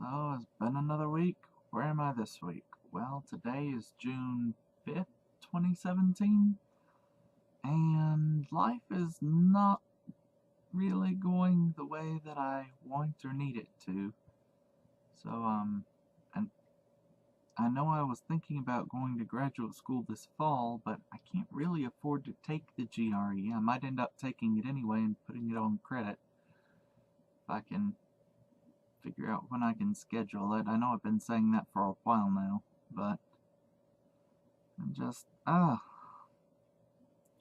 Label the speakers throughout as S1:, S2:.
S1: So, it's been another week. Where am I this week? Well, today is June 5th, 2017, and life is not really going the way that I want or need it to. So, and I know I was thinking about going to graduate school this fall, but I can't really afford to take the GRE. I might end up taking it anyway and putting it on credit if I can figure out when I can schedule it. I know I've been saying that for a while now, but I'm just,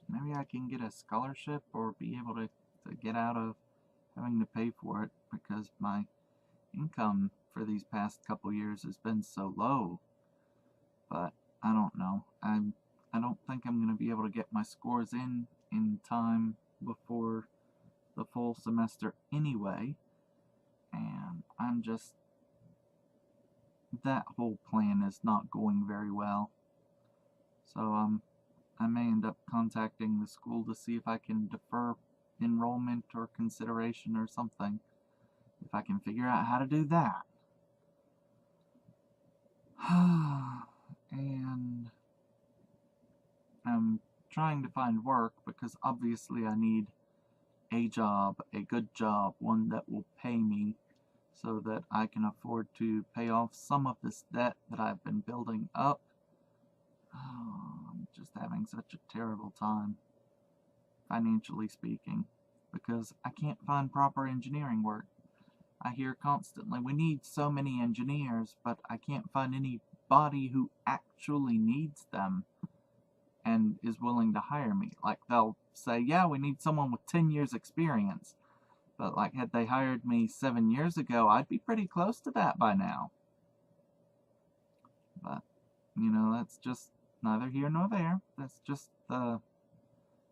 S1: maybe I can get a scholarship or be able to get out of having to pay for it because my income for these past couple years has been so low. But I don't know. I don't think I'm going to be able to get my scores in time before the full semester anyway. And I'm just, that whole plan is not going very well. So, I may end up contacting the school to see if I can defer enrollment or consideration or something. If I can figure out how to do that. And I'm trying to find work because obviously I need a job, a good job, one that will pay me so that I can afford to pay off some of this debt that I've been building up. I'm just having such a terrible time, financially speaking, because I can't find proper engineering work. I hear constantly, we need so many engineers, but I can't find anybody who actually needs them and is willing to hire me. Like, they'll say, yeah, we need someone with 10 years experience. But, like, had they hired me 7 years ago, I'd be pretty close to that by now. But, that's just neither here nor there. That's just the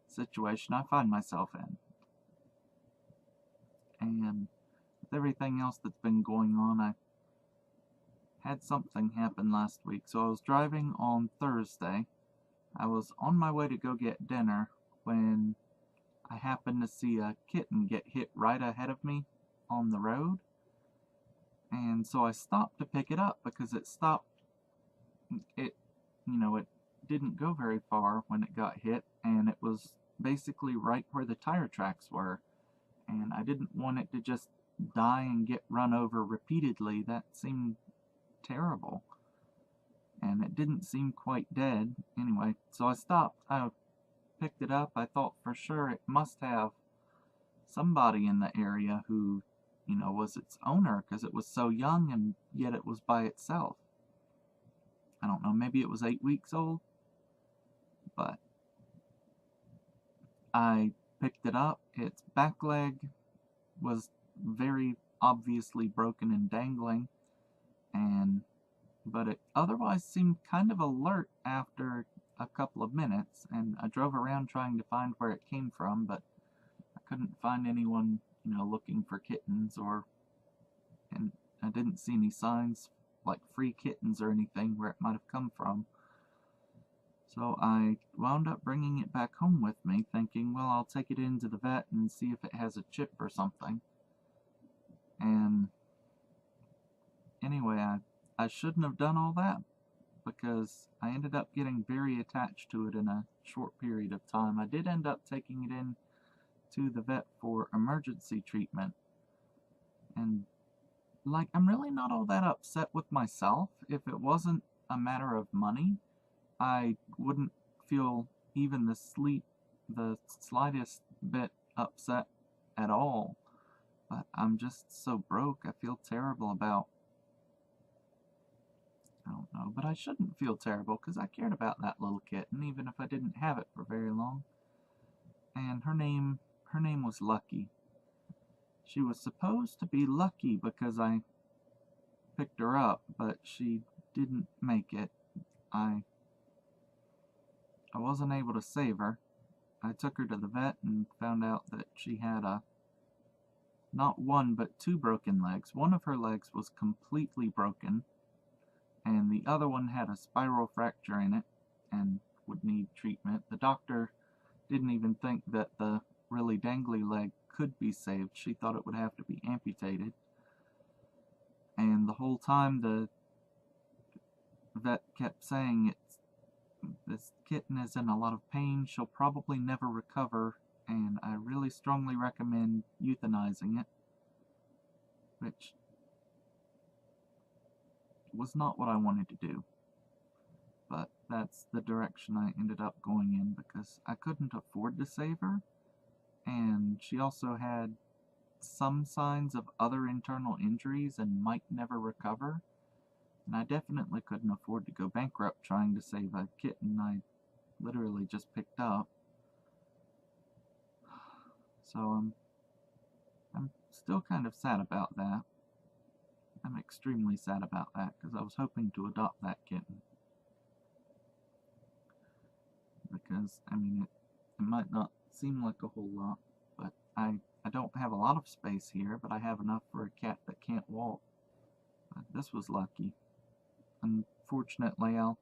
S1: situation I find myself in. And with everything else that's been going on, I had something happen last week. So I was driving on Thursday. I was on my way to go get dinner when I happened to see a kitten get hit right ahead of me on the road. And so I stopped to pick it up because it stopped. It didn't go very far when it got hit, and it was basically right where the tire tracks were. And I didn't want it to just die and get run over repeatedly. That seemed terrible. And it didn't seem quite dead. Anyway, so I stopped. I picked it up. I thought for sure it must have somebody in the area who, was its owner because it was so young and yet it was by itself. I don't know, maybe it was 8 weeks old, but I picked it up. Its back leg was very obviously broken and dangling, but it otherwise seemed kind of alert after a couple of minutes, and I drove around trying to find where it came from, but I couldn't find anyone, looking for kittens, and I didn't see any signs like free kittens or anything where it might have come from. So I wound up bringing it back home with me, thinking, well, I'll take it into the vet and see if it has a chip or something. And anyway, I shouldn't have done all that because I ended up getting very attached to it in a short period of time. I did end up taking it in to the vet for emergency treatment. And, I'm really not all that upset with myself. If it wasn't a matter of money, I wouldn't feel even the slightest bit upset at all. But I'm just so broke. I feel terrible about, I don't know, but I shouldn't feel terrible because I cared about that little kitten even if I didn't have it for very long. And her name was Lucky. She was supposed to be lucky because I picked her up, but she didn't make it. I wasn't able to save her. I took her to the vet and found out that she had not one but 2 broken legs. One of her legs was completely broken, and the other one had a spiral fracture in it and would need treatment. The doctor didn't even think that the really dangly leg could be saved. She thought it would have to be amputated. And the whole time the vet kept saying this kitten is in a lot of pain, she'll probably never recover, and I really strongly recommend euthanizing it, which was not what I wanted to do. But that's the direction I ended up going in because I couldn't afford to save her, and she also had some signs of other internal injuries and might never recover, and I definitely couldn't afford to go bankrupt trying to save a kitten I literally just picked up. So I'm still kind of sad about that. I'm extremely sad about that because I was hoping to adopt that kitten. Because, I mean, it might not seem like a whole lot, but I don't have a lot of space here, but I have enough for a cat that can't walk. But this was lucky. Unfortunately, I'll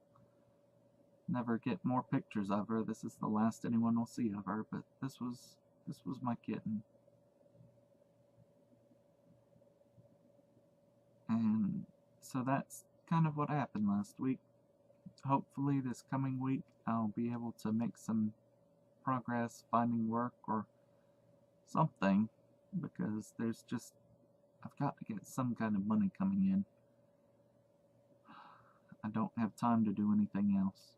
S1: never get more pictures of her. This is the last anyone will see of her, but this was my kitten. And so that's kind of what happened last week. Hopefully this coming week I'll be able to make some progress finding work or something, because I've got to get some kind of money coming in. I don't have time to do anything else.